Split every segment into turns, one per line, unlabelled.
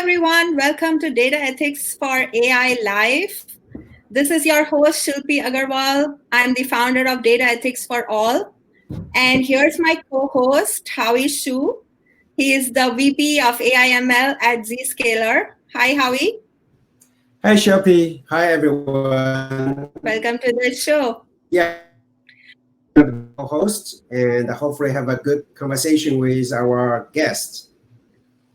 everyone. Welcome to Data Ethics for AI Live. This is your host, Shilpi Agarwal. I'm the founder of DataEthics4AI. And here's my co-host, Howie Shu. He is the VP of AI/ML at Zscaler. Hi, Howie.
Hi, Shilpi. Hi, everyone.
Welcome to the show.
Yeah, the co-host, and I hopefully have a good conversation with our guests.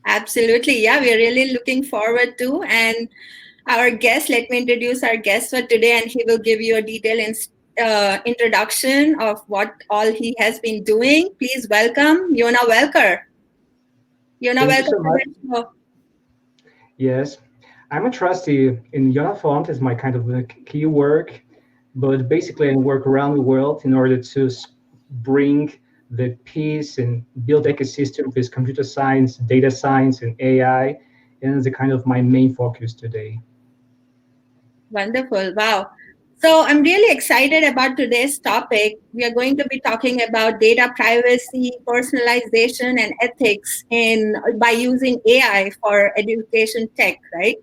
Absolutely. Yeah, we're really looking forward to. And our guest, let me introduce our guest for today, and he will give you a detailed introduction of what all he has been doing. Please welcome Yonah Welker. Yonah, welcome to the show.
Yes, I'm a trustee in Yonah font is my kind of key work, but basically I work around the world in order to bring the peace and build ecosystem with computer science, data science, and AI, and it's a kind of my main focus today.
Wonderful. Wow. So I'm really excited about today's topic. We are going to be talking about data privacy, personalization, and ethics by using AI for education tech, right?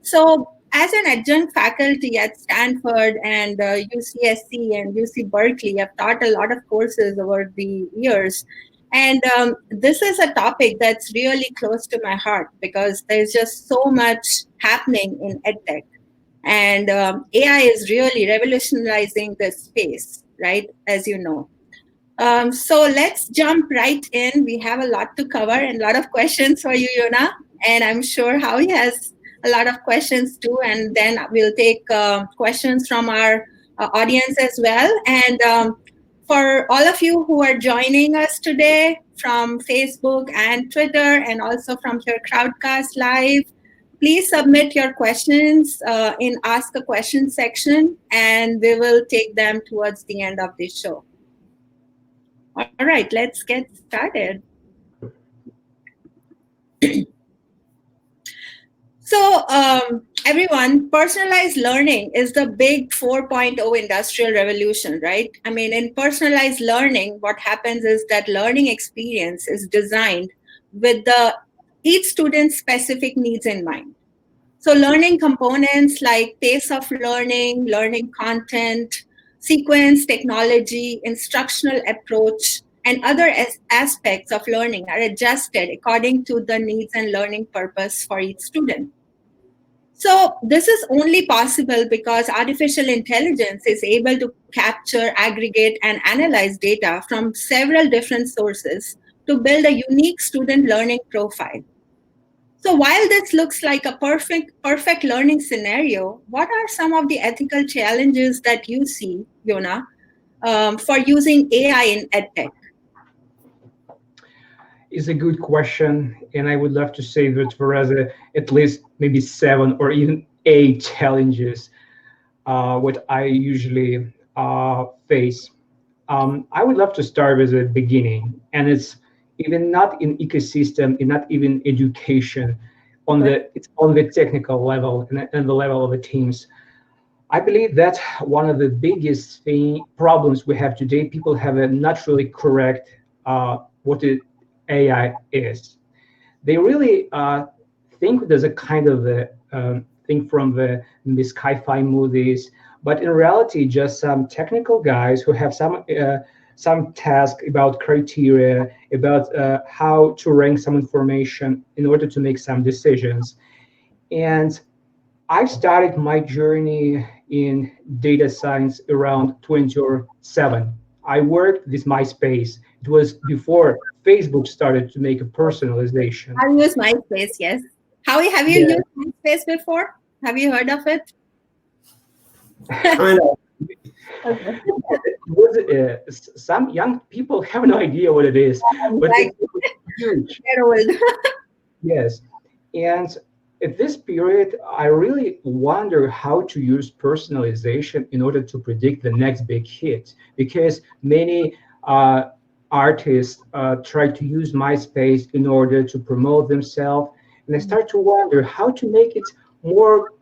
So as an adjunct faculty at Stanford and UCSC and UC Berkeley, I've taught a lot of courses over the years. And this is a topic that's really close to my heart because there's just so much happening in EdTech. And AI is really revolutionizing this space, right? As you know. So let's jump right in. We have a lot to cover and a lot of questions for you, Yonah. And I'm sure Howie has a lot of questions too. And then we'll take questions from our audience as well. And for all of you who are joining us today from Facebook and Twitter and also from your Crowdcast Live, please submit your questions in Ask a Question section, and we will take them towards the end of the show. All right, let's get started. So, everyone, personalized learning is the big 4.0 industrial revolution, right? I mean, in personalized learning, what happens is that learning experience is designed with each student's specific needs in mind. So learning components like pace of learning, learning content, sequence, technology, instructional approach, and other aspects of learning are adjusted according to the needs and learning purpose for each student. So this is only possible because artificial intelligence is able to capture, aggregate, and analyze data from several different sources to build a unique student learning profile. So while this looks like a perfect learning scenario, what are some of the ethical challenges that you see, Yonah, for using AI in EdTech?
It's a good question, and I would love to say that there are at least maybe 7 or even 8 challenges what I usually face. I would love to start with the beginning, and it's even not in ecosystem, and not even education, it's on the technical level and the level of the teams. I believe that one of the biggest problems we have today, people have a not really correct what AI is. They really think there's a kind of thing from the sci-fi movies, but in reality, just some technical guys who have some task about criteria, about how to rank some information in order to make some decisions. And I started my journey in data science around 2007. I worked with MySpace. It was before Facebook started to make a personalization.
I use MySpace, yes. Howie, have you used MySpace before? Have you heard of it?
Kind of.
Some young people have no idea what it is, but it's huge. Yes, and at this period, I really wonder how to use personalization in order to predict the next big hit, because many artists try to use MySpace in order to promote themselves, and I start to wonder how to make it more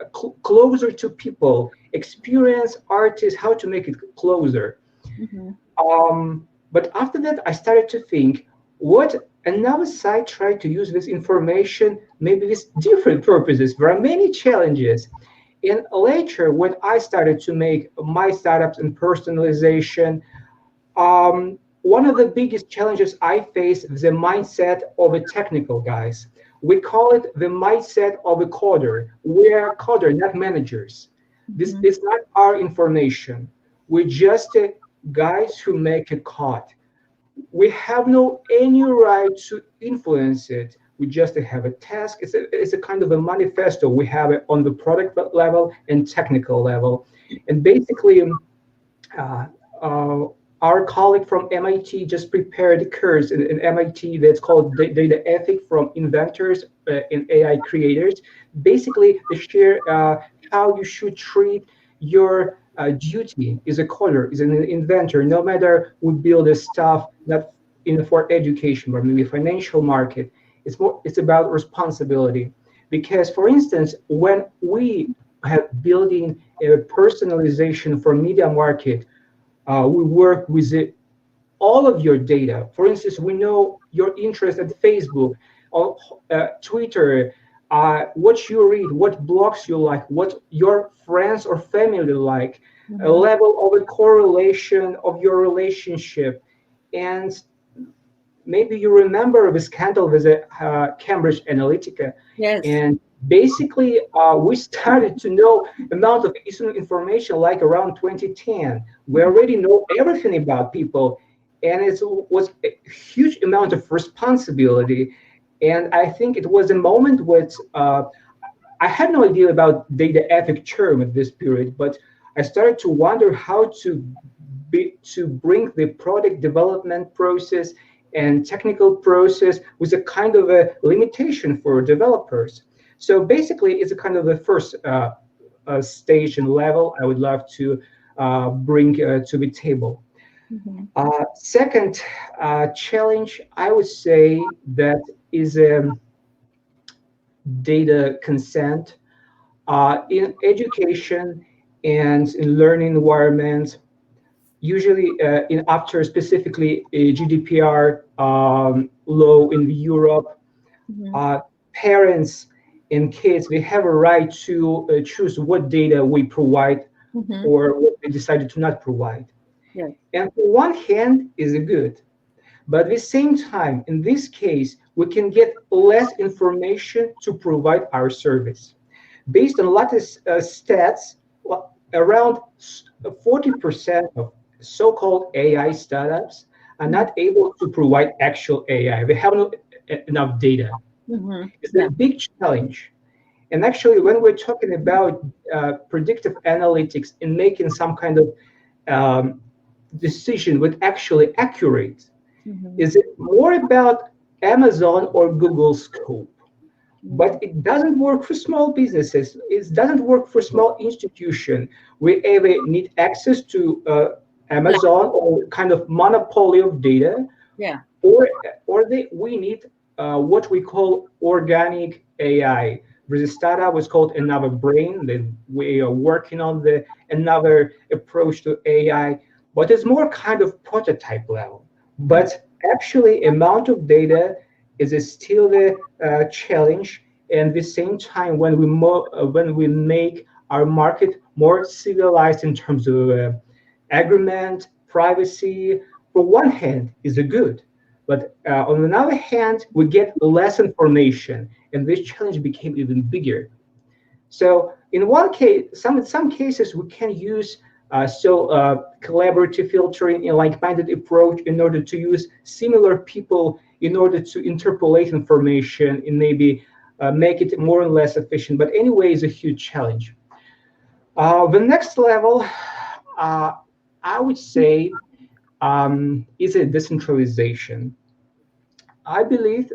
closer to people, experience artists, how to make it closer. Mm-hmm. But after that, I started to think, what Another side tried to use this information maybe with different purposes. There are many challenges. And later, when I started to make my startups and personalization, one of the biggest challenges I face is the mindset of the technical guys. We call it the mindset of a coder. We're coder, not managers. This is not our information. We're just guys who make a code. We have no any right to influence it. We just have a task. It's a kind of a manifesto. We have it on the product level and technical level. And basically, uh, uh, our colleague from MIT just prepared a course in MIT that's called Data Ethic from Inventors and AI Creators. Basically, they share how you should treat your duty as a coder, as an inventor, no matter we build a stuff not in for education but maybe financial market. It's about responsibility. Because, for instance, when we have building a personalization for media market, we work with all of your data. For instance, we know your interest at Facebook, or, Twitter, what you read, what blogs you like, what your friends or family like, a level of a correlation of your relationship. And maybe you remember the scandal with Cambridge Analytica.
Yes.
And basically, we started to know amount of information like around 2010. We already know everything about people, and it was a huge amount of responsibility. And I think it was a moment when I had no idea about data ethic term at this period, but I started to wonder how to bring the product development process and technical process with a kind of a limitation for developers. So basically, it's a kind of the first stage and level I would love to bring to the table. Second challenge, I would say that is data consent in education and in learning environments. Usually, in after specifically a GDPR law in Europe, parents and kids, they have a right to choose what data we provide or what they decided to not provide.
Yes.
And on one hand is good, but at the same time, in this case, we can get less information to provide our service. Based on latest stats, around 40% of so-called AI startups are not able to provide actual AI. They have not enough data. It's a big challenge. And actually, when we're talking about predictive analytics and making some kind of decision with actually accurate, is it more about Amazon or Google scope? But it doesn't work for small businesses. It doesn't work for small institutions. We either need access to Amazon or kind of monopoly of data,
Yeah.
or we need what we call organic AI. There's a startup was called Another Brain. That we are working on the another approach to AI, but it's more kind of prototype level. But actually, amount of data is still the challenge. And at the same time, when we make our market more civilized in terms of agreement, privacy, for one hand, is a good. But on another hand, we get less information, and this challenge became even bigger. So in one case, in some cases, we can use collaborative filtering and like-minded approach in order to use similar people in order to interpolate information and maybe make it more and less efficient. But anyway, it's a huge challenge. The next level, I would say, is a decentralization. I believe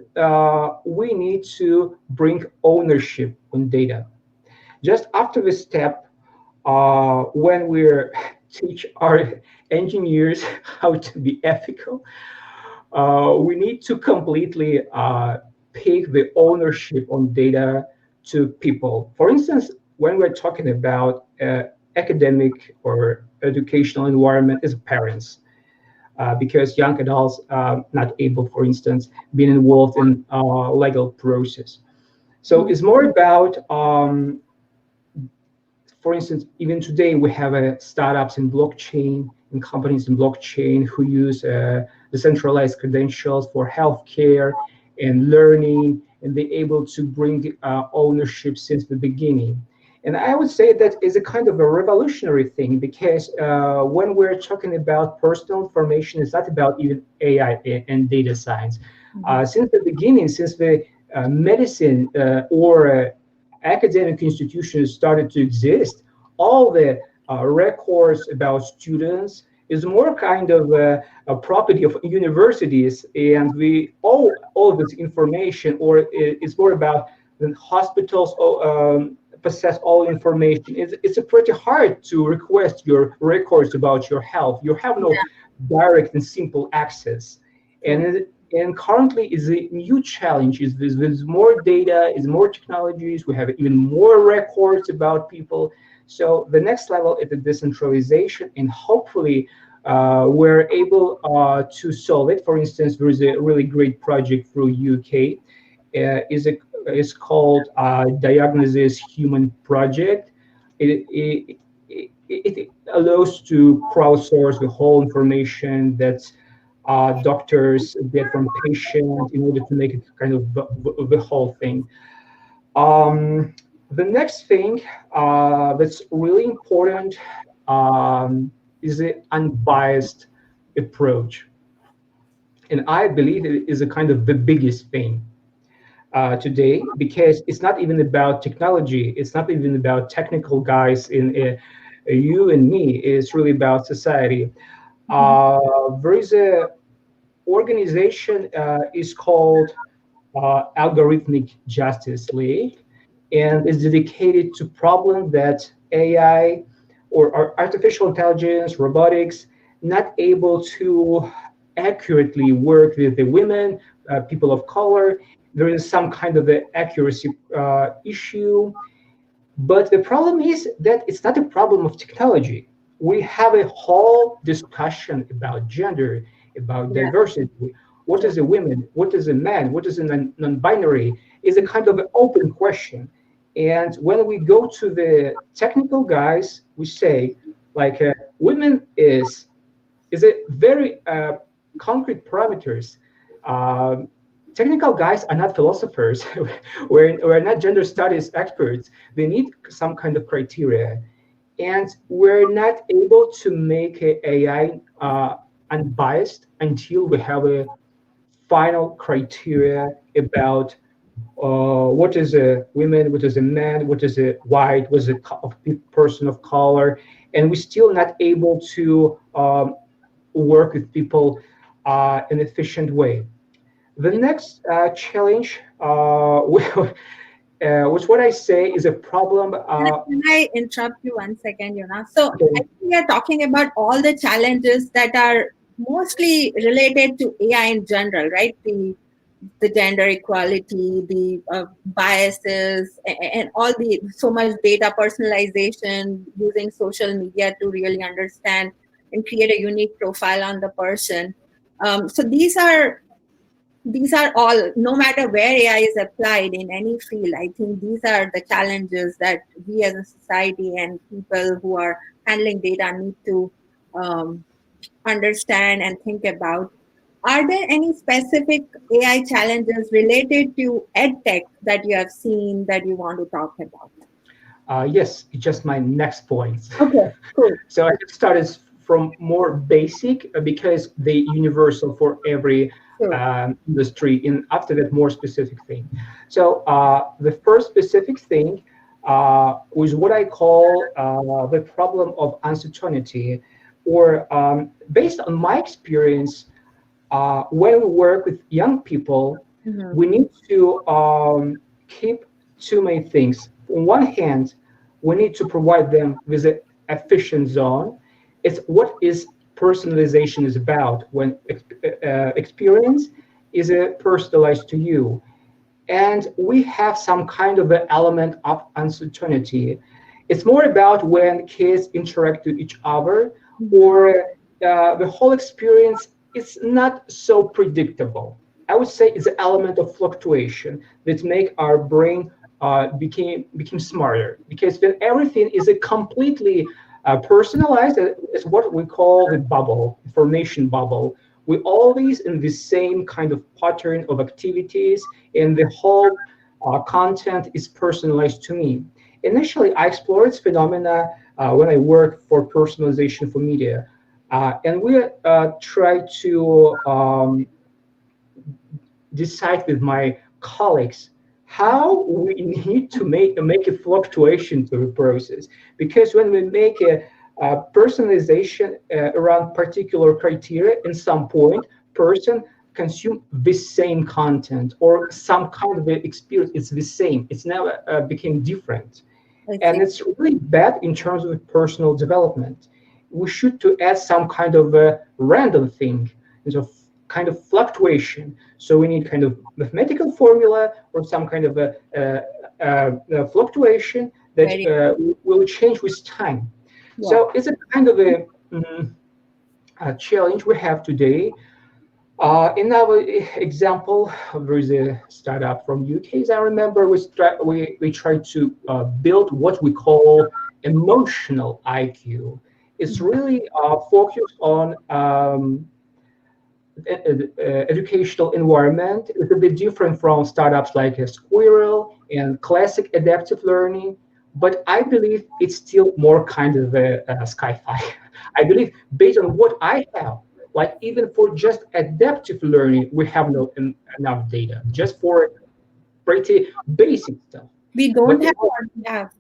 we need to bring ownership on data. Just after the step, when we teach our engineers how to be ethical, we need to completely pick the ownership on data to people. For instance, when we're talking about academic or educational environment as parents, because young adults not able, for instance, being involved in legal process. So it's more about, for instance, even today we have startups in blockchain and companies in blockchain who use decentralized credentials for healthcare and learning, and they're able to bring ownership since the beginning. And I would say that is a kind of a revolutionary thing, because when we're talking about personal information, it's not about even AI and data science. Since the beginning, since the medicine or academic institutions started to exist, all the records about students is more kind of a property of universities, and we all of this information, or it's more about the hospitals possess all information. It's a pretty hard to request your records about your health. You have no direct and simple access, and currently is a new challenge. Is with more data, is more technologies. We have even more records about people. So the next level is the decentralization, and hopefully we're able to solve it. For instance, there is a really great project through UK. Is called Diagnosis Human Project. It allows to crowdsource the whole information that doctors get from patients in order to make it kind of the whole thing. The next thing that's really important is the unbiased approach. And I believe it is a kind of the biggest thing today, because it's not even about technology. It's not even about technical guys in you and me. It's really about society. There is a organization is called Algorithmic Justice League, and is dedicated to problem that AI or artificial intelligence, robotics, not able to accurately work with the women, people of color. There is some kind of an accuracy issue. But the problem is that it's not a problem of technology. We have a whole discussion about gender, about diversity. What is a woman? What is a man? What is a non-binary? Is a kind of an open question. And when we go to the technical guys, we say, like, women is a very concrete parameters. Technical guys are not philosophers. we're not gender studies experts. They need some kind of criteria. And we're not able to make AI unbiased until we have a final criteria about what is a woman, what is a man, what is a white, what is a person of color. And we're still not able to work with people in an efficient way. The next challenge, which what I say is a problem.
Can I interrupt you 1 second, Yonah? So I think we are talking about all the challenges that are mostly related to AI in general, right? The gender equality, the biases, and all the so much data personalization, using social media to really understand and create a unique profile on the person. So these are all, no matter where AI is applied in any field, I think these are the challenges that we as a society and people who are handling data need to understand and think about. Are there any specific AI challenges related to EdTech that you have seen that you want to talk about?
Yes, it's just my next point.
Okay, cool.
So I started from more basic because they universal for every industry, and after that more specific thing. So the first specific thing was what I call the problem of uncertainty, or based on my experience, when we work with young people, we need to keep too many things. On one hand, we need to provide them with an efficient zone. It's what is personalization is about, when experience is personalized to you. And we have some kind of an element of uncertainty. It's more about when kids interact with each other, or the whole experience is not so predictable. I would say it's an element of fluctuation that make our brain become smarter, because when everything is a completely personalized, it's what we call the bubble, information bubble. We always in the same kind of pattern of activities, and the whole content is personalized to me. Initially, I explored this phenomena when I worked for personalization for media. And we try to decide with my colleagues how we need to make a fluctuation to the process. Because when we make a personalization around particular criteria, in some point, person consume the same content or some kind of experience. It's the same. It's never became different. And it's really bad in terms of personal development. We should to add some kind of a random thing, so kind of fluctuation. So we need kind of mathematical formula or some kind of a fluctuation that will change with time. Yeah. So it's a kind of a challenge we have today. In our example, there is a startup from UK. As I remember, we tried to build what we call emotional IQ. It's really focused on educational environment. It's a bit different from startups like a Squirrel and classic adaptive learning, but I believe it's still more kind of a sci-fi. I believe based on what I have, like even for just adaptive learning, we have no enough data, just for pretty basic stuff.
We don't have.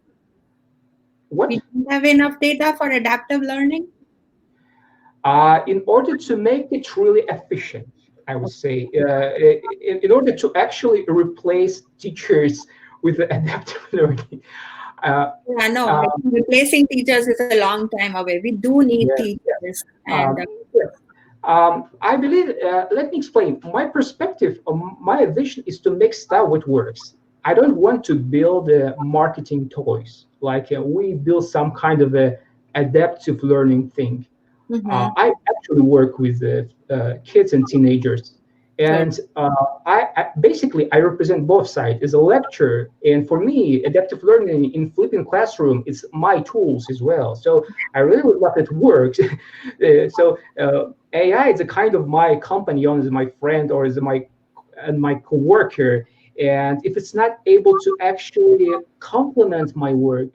What?
We don't have enough data for adaptive learning?
In order to make it really efficient, I would say, in order to actually replace teachers with adaptive learning.
Replacing teachers is a long time away. We do need teachers. And,
I believe, let me explain. My perspective, my vision is to make stuff what works. I don't want to build marketing toys. Like we build some kind of a adaptive learning thing. Mm-hmm. I actually work with kids and teenagers. And I basically represent both sides as a lecturer. And for me, adaptive learning in flipping classroom is my tools as well. So I really would love it works. AI is a kind of my company, Yonah is my friend or is my coworker. And if it's not able to actually complement my work,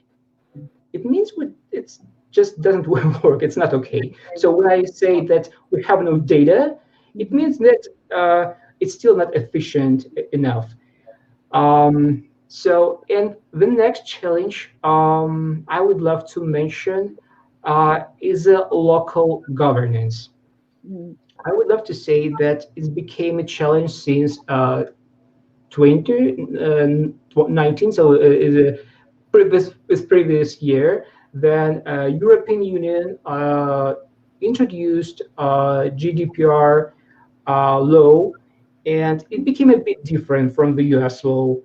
it means it just doesn't work. It's not okay. So when I say that we have no data, it means that it's still not efficient enough. So, and the next challenge I would love to mention is local governance. I would love to say that it became a challenge since 2019, so previous year. Then European Union introduced GDPR law, and it became a bit different from the US law.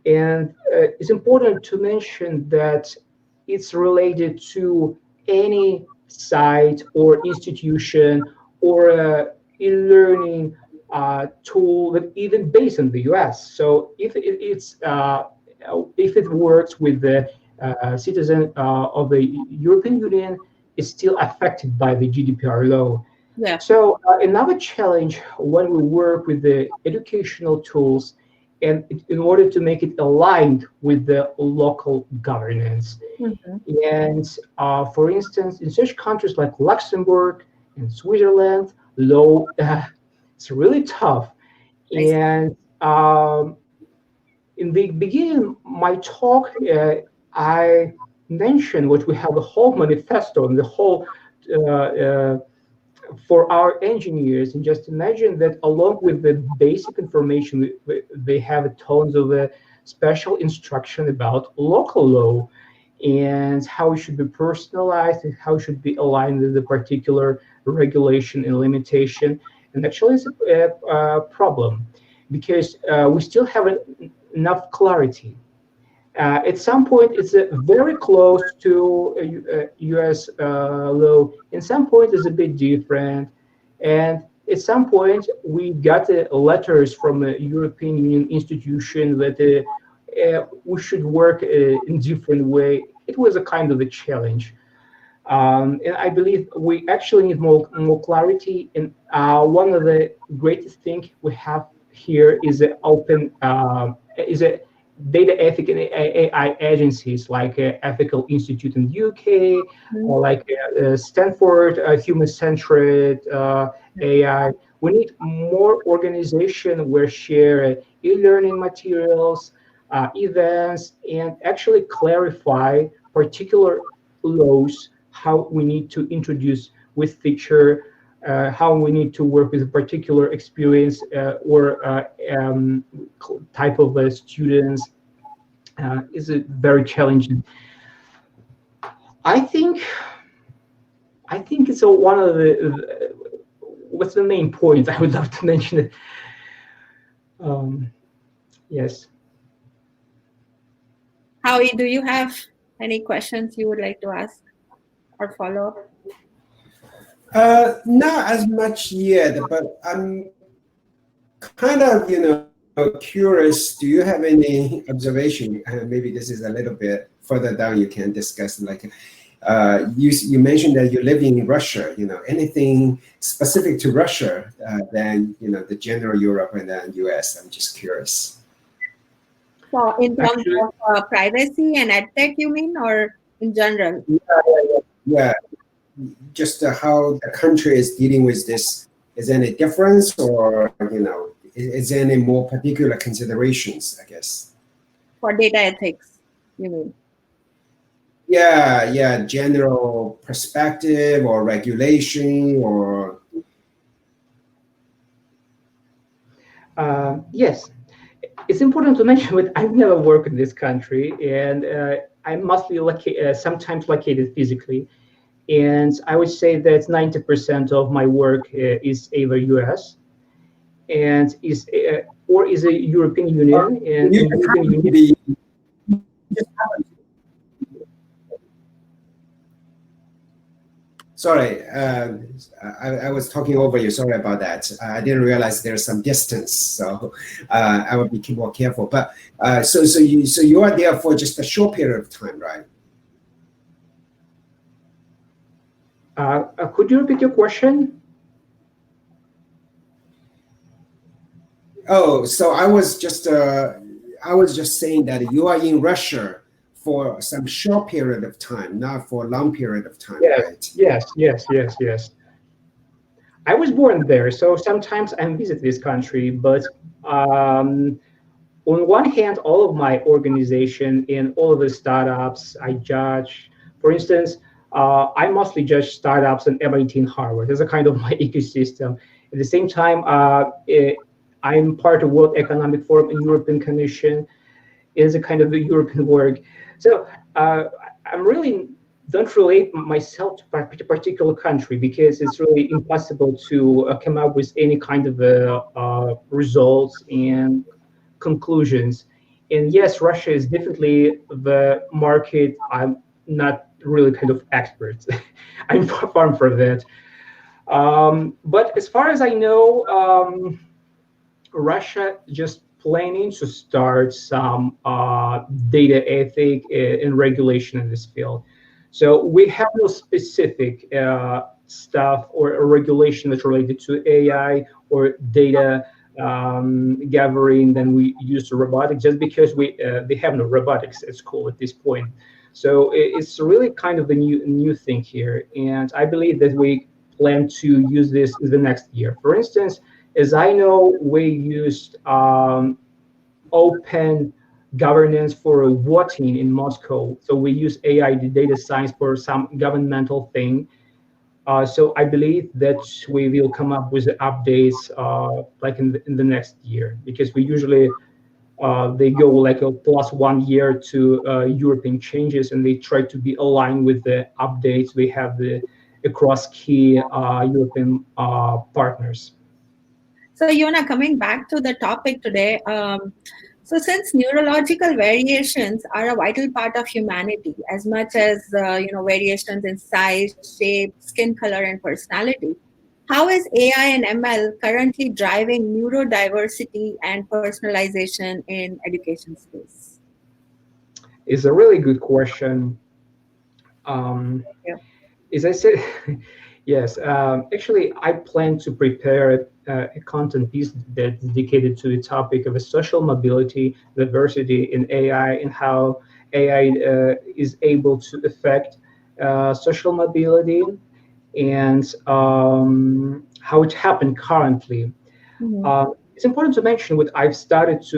And it's important to mention that it's related to any site or institution or e-learning tool that even based in the US. So if it works with the citizen of the European Union, is still affected by the GDPR law.
Yeah.
So another challenge when we work with the educational tools, and in order to make it aligned with the local governance. Mm-hmm. And for instance, in such countries like Luxembourg and Switzerland, law it's really tough. And in the beginning, my talk, I mentioned what we have a whole manifesto and the whole for our engineers, and just imagine that along with the basic information, they have tons of special instruction about local law and how it should be personalized and how it should be aligned with the particular regulation and limitation. And actually it's a problem because we still haven't enough clarity. At some point, it's very close to U.S. Law. In some point, it's a bit different. And at some point, we got letters from a European Union institution that we should work in different way. It was a kind of a challenge. And I believe we actually need more clarity. And one of the greatest things we have here is an open, is a data ethic and AI agencies like Ethical Institute in the UK, or like Stanford Human-Centered AI. We need more organization where share e-learning materials, events, and actually clarify particular laws, how we need to introduce with feature, how we need to work with a particular experience or type of students is very challenging. I think it's one of the what's the main point I would love to mention it. Yes.
Howie, do you have any questions you would like to ask or follow?
Not as much yet, but I'm kind of, curious. Do you have any observation? Maybe this is a little bit further down. You can discuss. Like, you mentioned that you live in Russia. Anything specific to Russia than the general Europe and then US? I'm just curious.
So, in terms of privacy and EdTech, you mean, or in general?
Yeah. Just how the country is dealing with this. Is there any difference, or is there any more particular considerations, I guess?
For data ethics, you mean?
Yeah, general perspective or regulation or.
Yes, it's important to mention that I've never worked in this country, and I'm mostly sometimes located physically. And I would say that 90% of my work is either US and is a European Union. And European Union.
Sorry, I was talking over you. Sorry about that. I didn't realize there's some distance, so I would be more careful. But so you are there for just a short period of time, right?
Could you repeat your question?
Oh, so I was just saying that you are in Russia for some short period of time, not for a long period of time, right?
Yes. I was born there, so sometimes I visit this country, but on one hand, all of my organization and all of the startups I judge, for instance, I mostly judge startups and MIT and Harvard. That's a kind of my ecosystem. At the same time, I'm part of World Economic Forum and European Commission. Is a kind of the European work. So I'm really don't relate myself to a particular country because it's really impossible to come up with any kind of results and conclusions. And yes, Russia is definitely the market I'm not really kind of expert. I'm far from that. But as far as I know, Russia just planning to start some data ethic and regulation in this field. So we have no specific stuff or a regulation that's related to AI or data gathering than we use to robotics, just because they have no robotics at school at this point. So it's really kind of the new thing here. And I believe that we plan to use this in the next year. For instance, as I know, we used open governance for voting in Moscow. So we use AI data science for some governmental thing. So I believe that we will come up with updates like in the next year, because we usually they go like a plus 1 year to European changes, and they try to be aligned with the updates we have across key European partners.
So, Yonah, coming back to the topic today, So, since neurological variations are a vital part of humanity, as much as variations in size, shape, skin color, and personality, how is AI and ML currently driving neurodiversity and personalization in education space?
It's a really good question. Um,
Yeah.
as I said, yes, actually, I plan to prepare a content piece that's dedicated to the topic of a social mobility, diversity in AI, and how AI is able to affect social mobility and how it happened currently.
Mhm.
It's important to mention what I've started to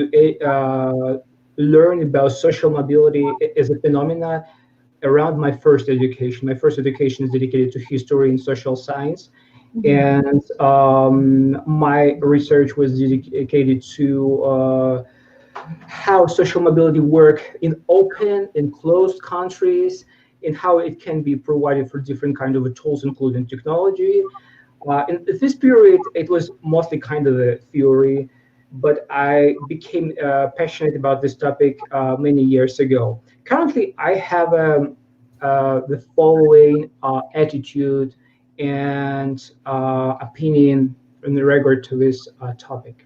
learn about social mobility as a phenomena around my first education. My first education is dedicated to history and social science,
Mhm.
and my research was dedicated to how social mobility work in open and closed countries, and how it can be provided for different kind of tools, including technology. In this period, it was mostly kind of a theory, but I became passionate about this topic many years ago. Currently, I have the following attitude and opinion in regard to this topic.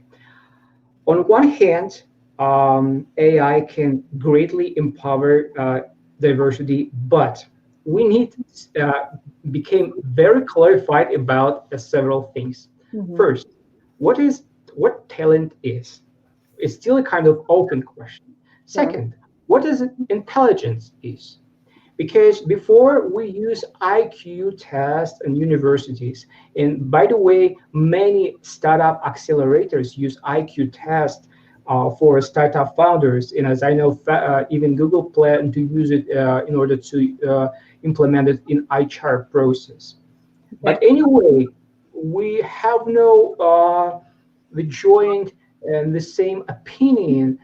On one hand, AI can greatly empower diversity, but we need became very clarified about several things.
Mhm.
First, what is what talent is? It's still a kind of open question.
Sure.
Second, what is intelligence is? Because before we use IQ tests in universities, and by the way, many startup accelerators use IQ tests for startup founders. And as I know, even Google plan to use it in order to implement it in HR process. But
Okay.
anyway, we have no the joint and the same opinion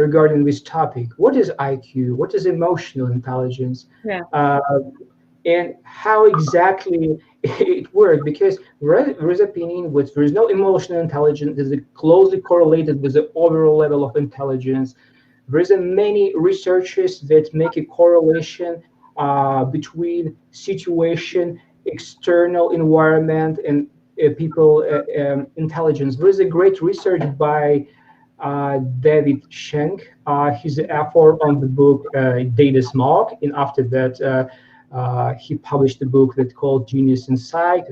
regarding this topic. What is IQ? What is emotional intelligence?
Yeah.
Uh, and how exactly it works? Because there is opinion which there is no emotional intelligence is closely correlated with the overall level of intelligence. There is a many researchers that make a correlation between situation, external environment, and people intelligence. There is a great research by David Schenk. He's the author on the book Data Smog, and after that, he published a book that's called Genius Inside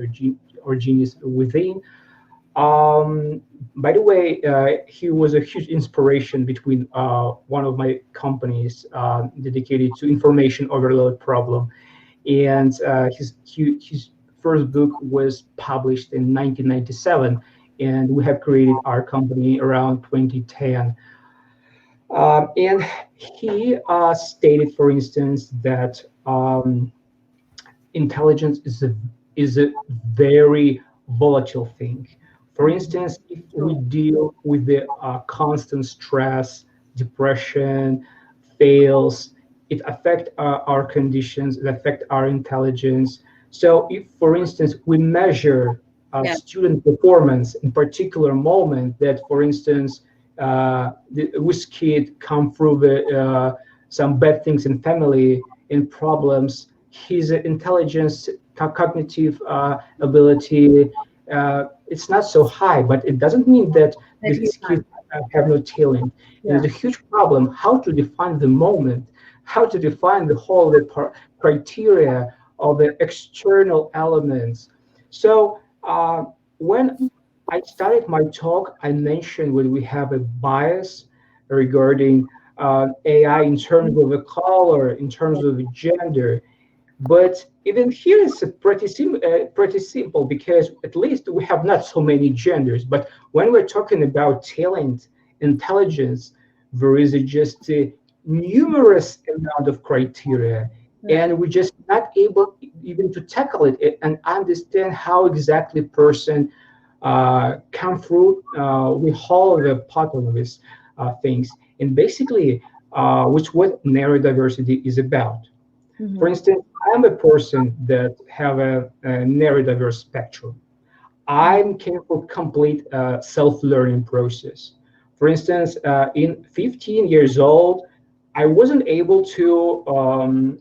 or Genius Within. Um, by the way, he was a huge inspiration between one of my companies dedicated to information overload problem, and his first book was published in 1997, and we have created our company around 2010. And he stated, for instance, that intelligence is a very volatile thing. For
Mhm.
instance, if we
True.
deal with the constant stress, depression, fails, it affect our conditions, it affect our intelligence. So if, for instance, we measure
Yeah.
student performance in particular moment that, for instance, this kid come through some bad things in family and problems, his intelligence, cognitive ability, it's not so high, but it doesn't mean that
That he's
these
not.
kids have no talent. And
Yeah.
it's a huge problem how to define the moment, how to define the whole the criteria of the external elements. So when I started my talk, I mentioned when we have a bias regarding AI in terms of a color, in
Yeah.
terms of a gender. But even here it's a pretty simple because at least we have not so many genders. But when we're talking about talent, intelligence, there is just a numerous amount of criteria,
Yeah.
and we're just not able even to tackle it and understand how exactly person come through with all the part of these things. And basically, which what neurodiversity is about. For
Mhm.
instance, I'm a person that have a neurodiverse spectrum.
Mhm.
I'm capable of complete self-learning process. For instance, in 15 years old, I wasn't able to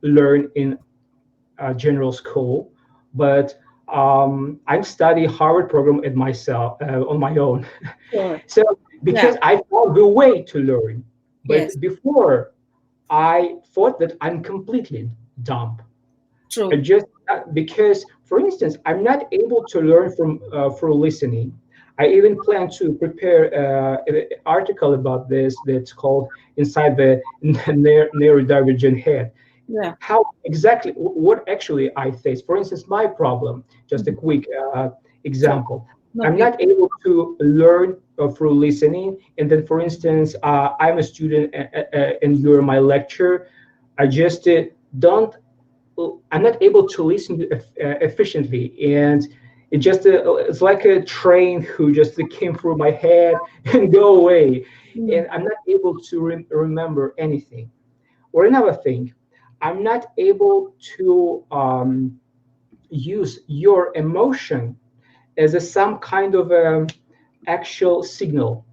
learn in general school, but I study Harvard program at myself on my own.
Sure.
So
Yeah.
because I found the way to learn,
Yes.
but before I thought that I'm completely dumb. I
True.
just because, for instance, I'm not able to learn from through listening. I even plan to prepare an article about this that's called "Inside the Neurodivergent Head."
Yeah.
How exactly what actually I face. For instance, my problem, just a
Mhm.
quick
Sure.
example.
No,
I'm
please.
not able to learn through listening. And then, for instance, I'm a student and you're my lecturer. I just don't, I'm not able to listen efficiently. And it's like a train who just came through my head and go away.
Mm.
And I'm not able to remember anything. Or another thing, I'm not able to use your emotion as some kind of actual signal.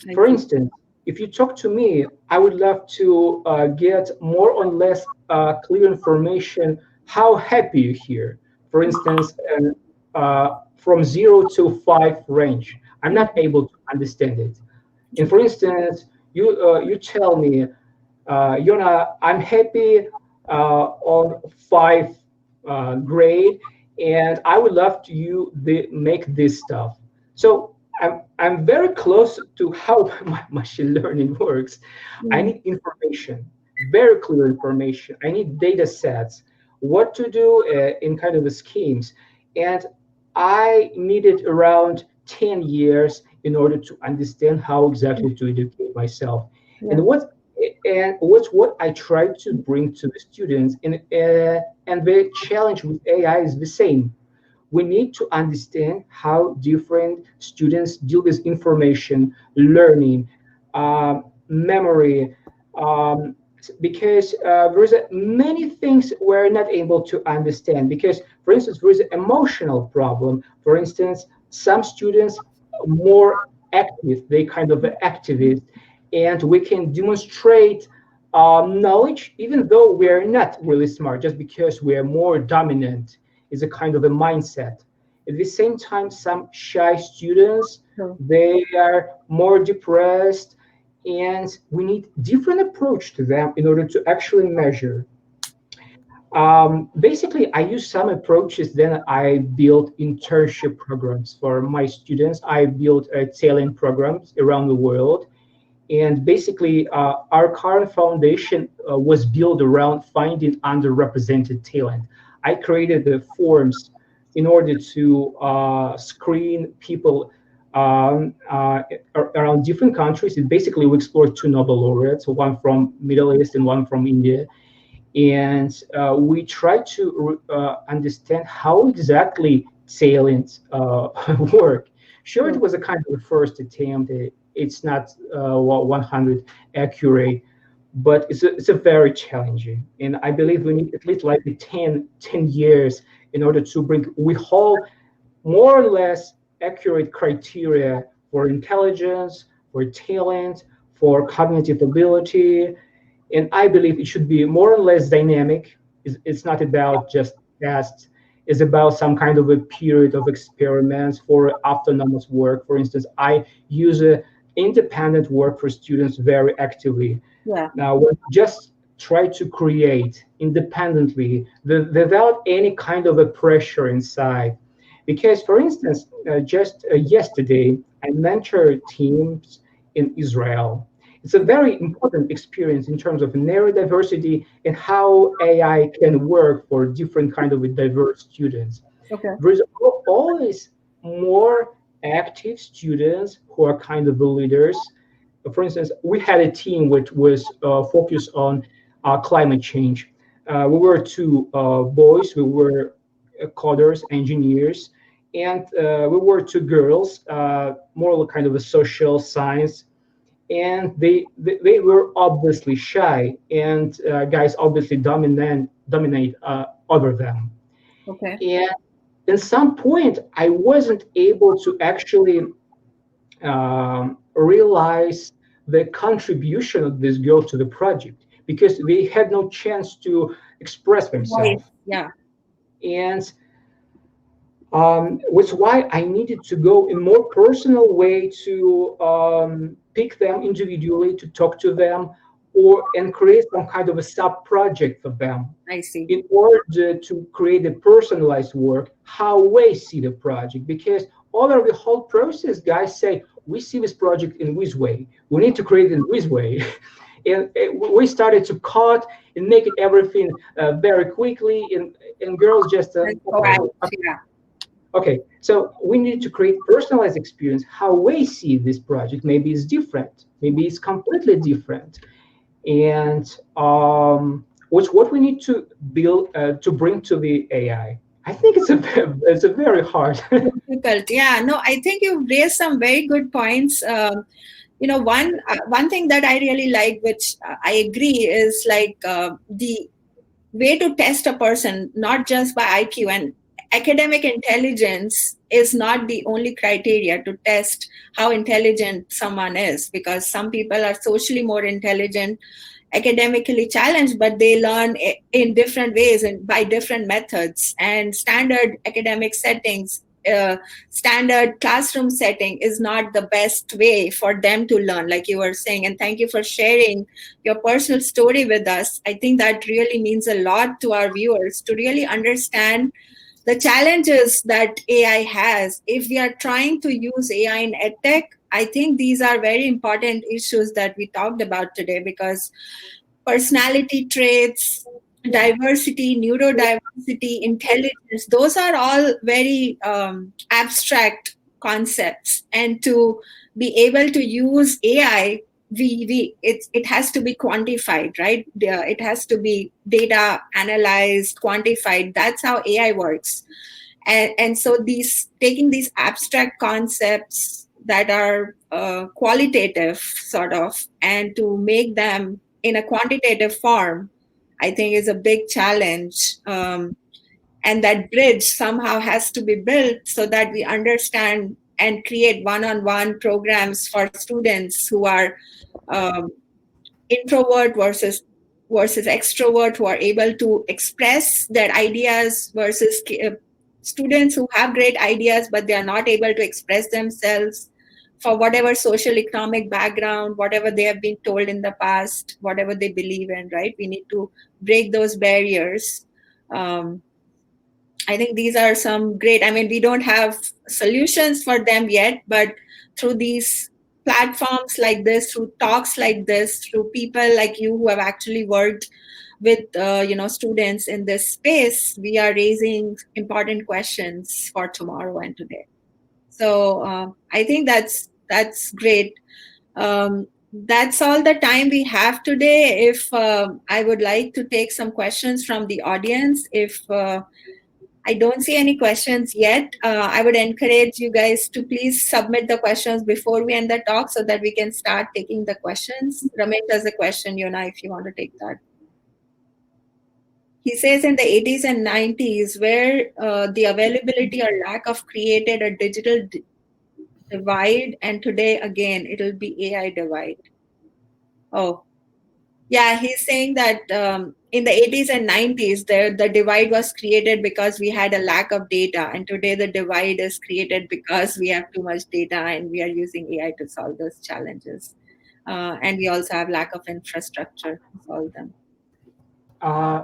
I
For
see.
instance, if you talk to me, I would love to get more or less clear information how happy you here. For instance, from 0 to 5 range. I'm not
Mm.
able to understand it. And for
Okay.
instance, you tell me, Yonah, I'm happy on 5 grade, and I would love to make this stuff. So I'm very close to how my machine learning works. I
Mm.
need information, very clear information. I need data sets, what to do in kind of schemes, and I needed around 10 years in order to understand how exactly to educate myself. And
Yeah.
what's what I try to bring to the students, and the challenge with AI is the same. We need to understand how different students deal with information, learning, memory, um, because there's many things we're not able to understand. Because, for instance, there is an emotional problem. For instance, some students are more active, they kind of activist, and we can demonstrate knowledge even though we are not really smart, just because we are more dominant is a kind of a mindset. At the same time, some shy students,
True.
they are more depressed, and we need different approach to them in order to actually measure. Basically, I use some approaches. Then I build internship programs for my students. I build talent programs around the world, and basically, our current foundation was built around finding underrepresented talent. I created the forms in order to screen people around different countries. And basically, we explored two Nobel laureates, one from Middle East and one from India. And we try to understand how exactly talent work. Sure, it
True.
was a kind of a first attempt. It's not 100 accurate, but it's a very challenging. And I believe we need at least like 10 years in order to bring we whole more or less accurate criteria for intelligence, for talent, for cognitive ability, and I believe it should be more or less dynamic. It's not about just tests. It's about some kind of a period of experiments for autonomous work. For instance, I use independent work for students very actively.
Yeah.
Now, we just try to create independently without any kind of a pressure inside. Because, for instance, just yesterday, I mentored teams in Israel. It's a very important experience in terms of neurodiversity and how AI can work for different kind of diverse students.
Okay.
There's always more active students who are kind of the leaders. For instance, we had a team which was focused on climate change. We were two boys, we were coders, engineers, and we were two girls, more like kind of a social science, and they were obviously shy, and guys obviously dominate over them.
Okay.
And at some point, I wasn't able to actually realize the contribution of this girl to the project because they had no chance to express
Voice.
themselves.
Yeah,
And which is why I needed to go in more personal way to pick them individually, to talk to them, or and create some kind of a sub project for them
I see.
in order to create a personalized work, how we see the project. Because over the whole process, guys say, we see this project in this way. We need to create it in this way. And we started to cut and make it everything very quickly. And girls just,
Let's go
okay,
out. Yeah.
okay. So we need to create personalized experience. How we see this project maybe is different. Maybe it's completely different. And what we need to build to bring to the AI. I think it's a very hard.
Difficult. Yeah. No, I think you raised some very good points. One thing that I really like, which I agree, is like the way to test a person, not just by IQ. And academic intelligence is not the only criteria to test how intelligent someone is, because some people are socially more intelligent, academically challenged, but they learn in different ways and by different methods. And standard academic settings, standard classroom setting is not the best way for them to learn, like you were saying. And thank you for sharing your personal story with us. I think that really means a lot to our viewers to really understand the challenges that AI has. If we are trying to use AI in EdTech, I think these are very important issues that we talked about today, because personality traits, diversity, neurodiversity, intelligence, those are all very abstract concepts. And to be able to use AI, it has to be quantified, right? It has to be data analyzed, quantified. That's how AI works. And so these taking these abstract concepts that are qualitative sort of, and to make them in a quantitative form, I think is a big challenge. And that bridge somehow has to be built so that we understand and create one-on-one programs for students who are um, introvert versus extrovert, who are able to express their ideas, versus students who have great ideas but they are not able to express themselves for whatever social economic background, whatever they have been told in the past, whatever they believe in, right? We need to break those barriers. um, I think these are some great, I mean, we don't have solutions for them yet, but through these platforms like this, through talks like this, through people like you who have actually worked with students in this space, we are raising important questions for tomorrow and today. So I think that's great. That's all the time we have today. If I would like to take some questions from the audience, if I don't see any questions yet. I would encourage you guys to please submit the questions before we end the talk so that we can start taking the questions. Ramesh has a question, Yonah, if you want to take that. He says in the 80s and 90s, where the availability or lack of created a digital divide, and today again, it'll be AI divide. Oh, yeah, he's saying that in the 80s and 90s, the divide was created because we had a lack of data. And today the divide is created because we have too much data and we are using AI to solve those challenges. And we also have lack of infrastructure to solve them.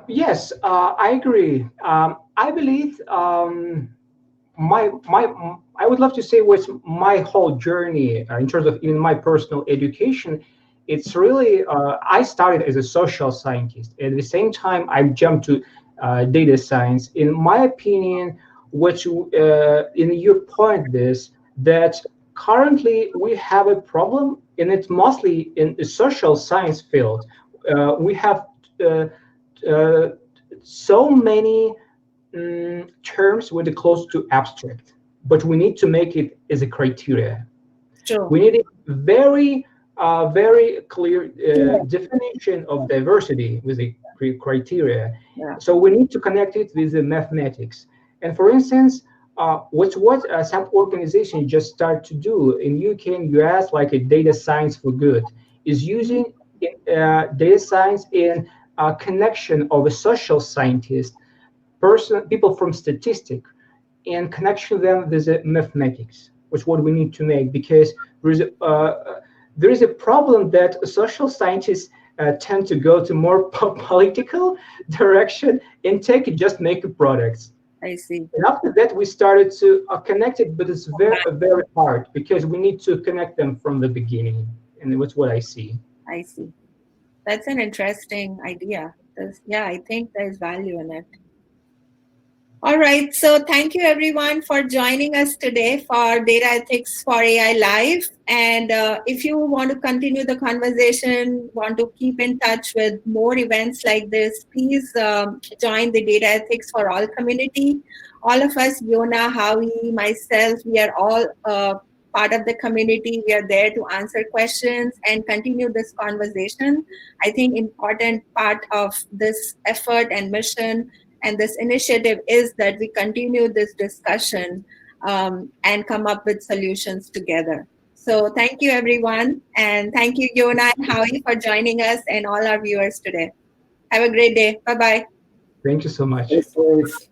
Yes, I agree. I believe my I would love to say what's my whole journey in terms of in my personal education. It's really I started as a social scientist. At the same time, I jumped to data science. In my opinion, what in your point is that currently we have a problem, and it's mostly in the social science field. We have uh, uh, so many terms with close to abstract, but we need to make it as a criteria.
True.
We need a very clear definition of diversity with a criteria.
Yeah.
So we need to connect it with the mathematics. And for instance, what some organizations just start to do in UK and US, like a data science for good, is
Mhm.
using data science in connection of a social scientist, people from statistics, and connection them with the mathematics, which what we need to make, because there is a problem that social scientists tend to go to more political direction, and tech just make products.
I see.
And after that, we started to connect it, but it's very hard because we need to connect them from the beginning, and that's what I see.
I see. That's an interesting idea. Yeah, I think there's value in it. All right. So thank you everyone for joining us today for Data Ethics for AI Live. And if you want to continue the conversation, want to keep in touch with more events like this, please join the Data Ethics for All community. All of us, Yonah, Howie, myself, we are all part of the community. We are there to answer questions and continue this conversation. I think important part of this effort and mission and this initiative is that we continue this discussion and come up with solutions together. So thank you, everyone. And thank you, Yonah and Howie, for joining us and all our viewers today. Have a great day. Bye-bye.
Thank you so
Stay
much.
safe.